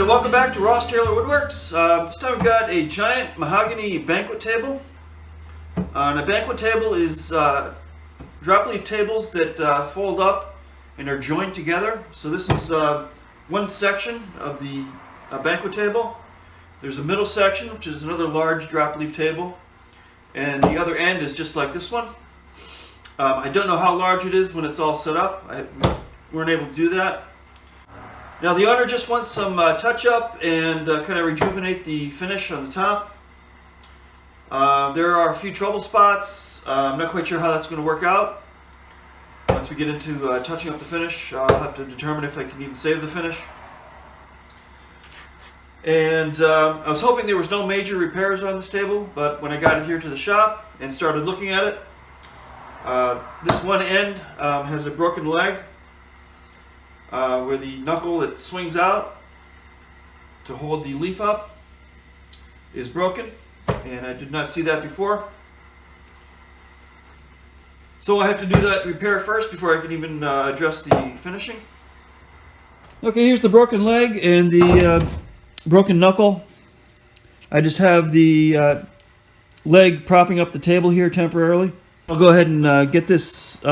everyone, and welcome back to Ross Taylor Woodworks. This time we've got a giant mahogany banquet table. And a banquet table is drop leaf tables that fold up and are joined together. So this is one section of the banquet table. There's a middle section, which is another large drop leaf table. And the other end is just like this one. I don't know how large it is when it's all set up. We weren't able to do that. Now the owner just wants some touch-up and kind of rejuvenate the finish on the top. There are a few trouble spots. I'm not quite sure how that's going to work out. Once we get into touching up the finish, I'll have to determine if I can even save the finish. And I was hoping there was no major repairs on this table, but when I got it here to the shop and started looking at it, this one end has a broken leg. Where the knuckle that swings out to hold the leaf up is broken, and I did not see that before. So I have to do that repair first before I can even address the finishing. Okay, here's the broken leg and the broken knuckle. I just have the leg propping up the table here temporarily. I'll go ahead and get this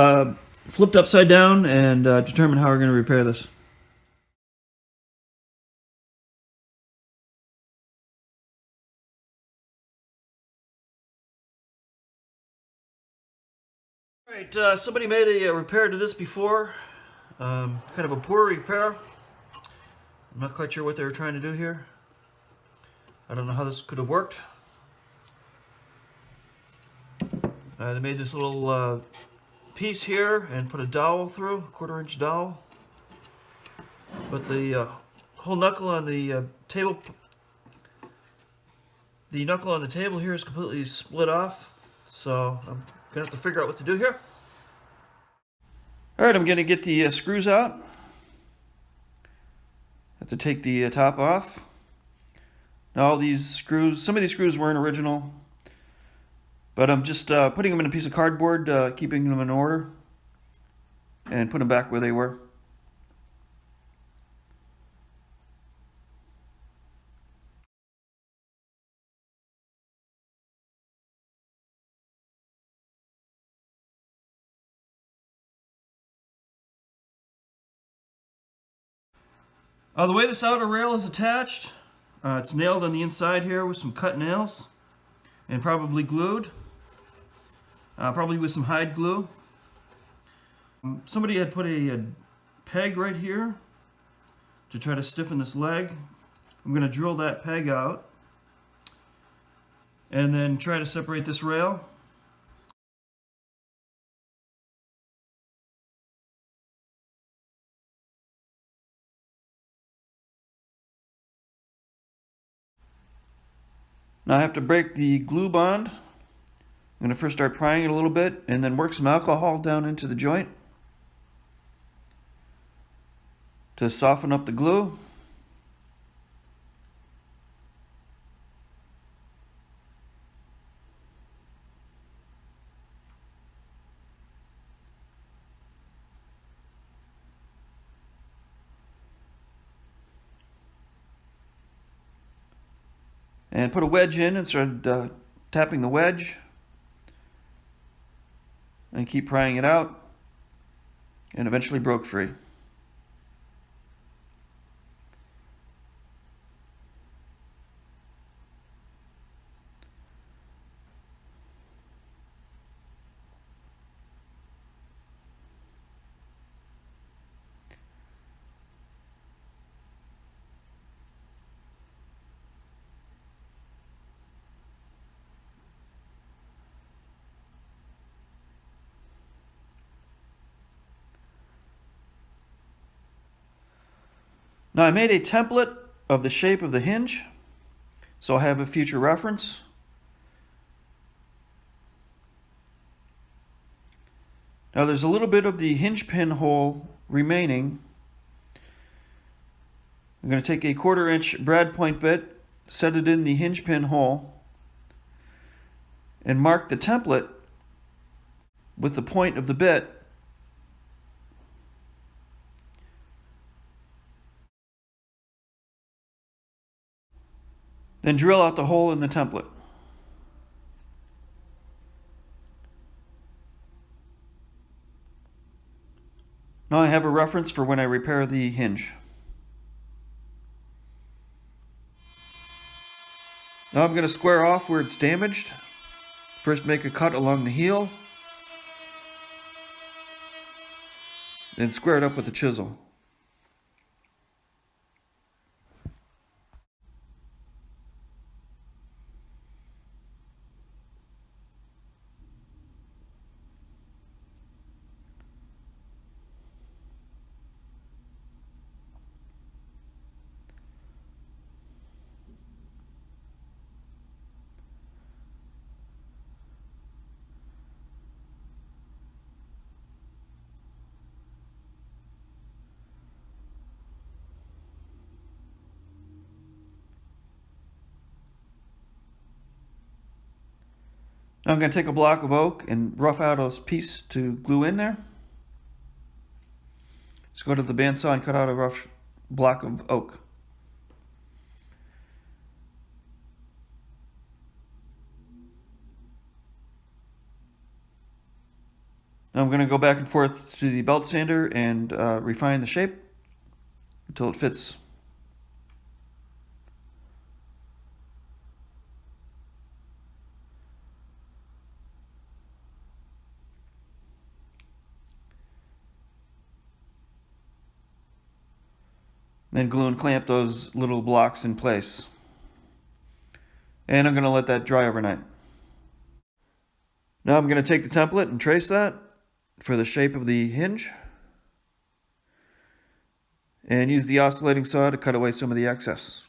flipped upside down and determine how we're going to repair this. Alright, somebody made a repair to this before. Kind of a poor repair. I'm not quite sure what they were trying to do here. I don't know how this could have worked. They made this little piece here and put a dowel through, a 1/4-inch dowel. But the whole knuckle on the table, here is completely split off. So I'm gonna have to figure out what to do here. All right, I'm gonna get the screws out. Have to take the top off. Now all these screws, some of these screws weren't original. But I'm just putting them in a piece of cardboard, keeping them in order, and put them back where they were. The way this outer rail is attached, it's nailed on the inside here with some cut nails and probably glued. Probably with some hide glue. Somebody had put a peg right here to try to stiffen this leg. I'm going to drill that peg out and then try to separate this rail. Now I have to break the glue bond. I'm going to first start prying it a little bit and then work some alcohol down into the joint to soften up the glue. And put a wedge in and start tapping the wedge. And keep prying it out, and eventually broke free. Now I made a template of the shape of the hinge, so I have a future reference. Now there's a little bit of the hinge pin hole remaining. I'm going to take a 1/4-inch brad point bit, set it in the hinge pin hole, and mark the template with the point of the bit Then drill out the hole in the template. Now I have a reference for when I repair the hinge. Now I'm going to square off where it's damaged. First make a cut along the heel, then square it up with a chisel. Now I'm going to take a block of oak and rough out a piece to glue in there. Let's go to the bandsaw and cut out a rough block of oak. Now I'm going to go back and forth to the belt sander and refine the shape until it fits. Then glue and clamp those little blocks in place. And I'm going to let that dry overnight. Now I'm going to take the template and trace that for the shape of the hinge. And use the oscillating saw to cut away some of the excess.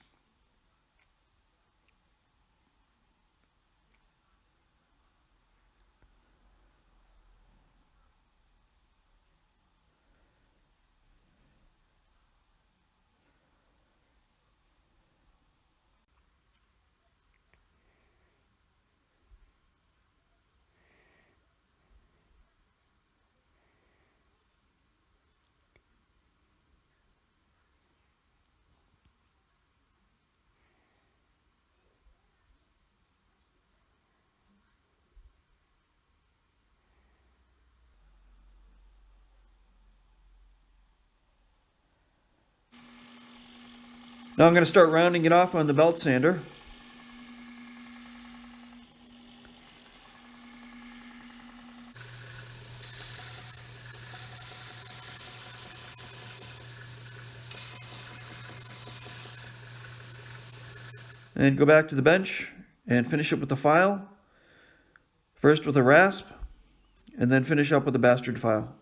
Now I'm going to start rounding it off on the belt sander. And go back to the bench and finish up with the file. First with a rasp, and then finish up with a bastard file.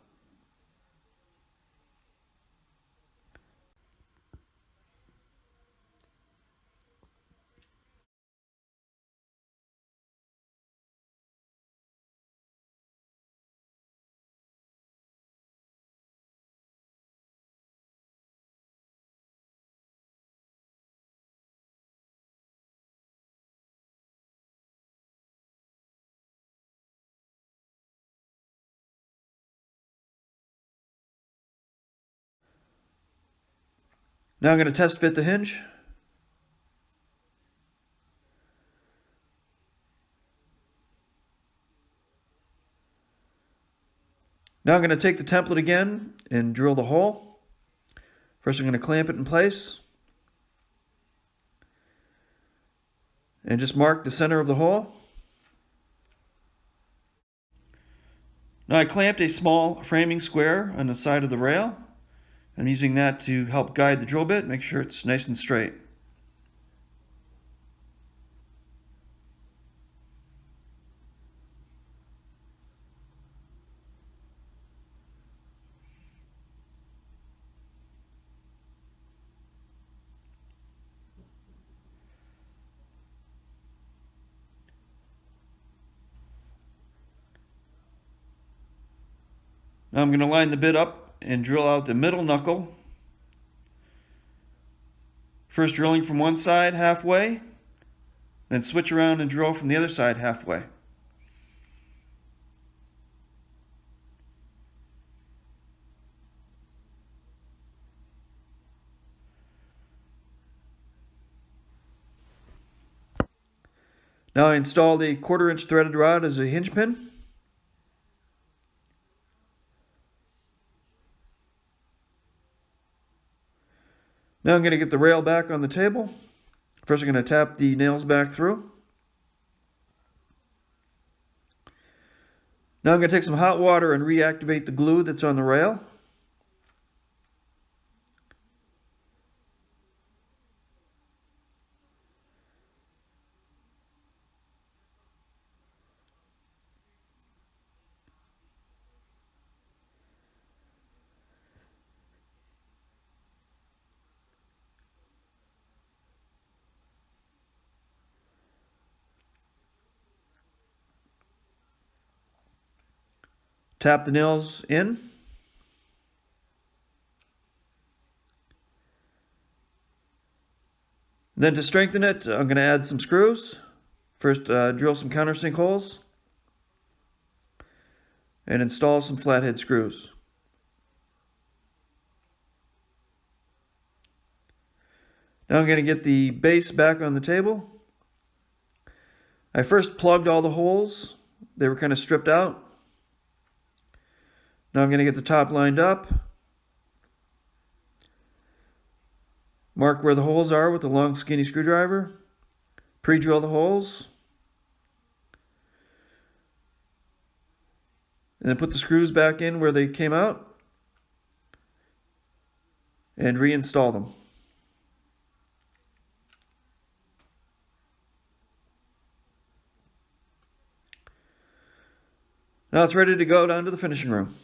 Now I'm going to test fit the hinge. Now I'm going to take the template again and drill the hole. First I'm going to clamp it in place. And just mark the center of the hole. Now I clamped a small framing square on the side of the rail. I'm using that to help guide the drill bit, make sure it's nice and straight. Now I'm going to line the bit up and drill out the middle knuckle. First drilling from one side halfway, then switch around and drill from the other side halfway. Now I installed a 1/4 inch threaded rod as a hinge pin. Now I'm going to get the rail back on the table. First I'm going to tap the nails back through. Now I'm going to take some hot water and reactivate the glue that's on the rail. Tap the nails in. Then to strengthen it, I'm going to add some screws. First, drill some countersink holes and install some flathead screws. Now I'm going to get the base back on the table. I first plugged all the holes. They were kind of stripped out. Now I'm going to get the top lined up. Mark where the holes are with the long skinny screwdriver. Pre-drill the holes. And then put the screws back in where they came out. And reinstall them. Now it's ready to go down to the finishing room.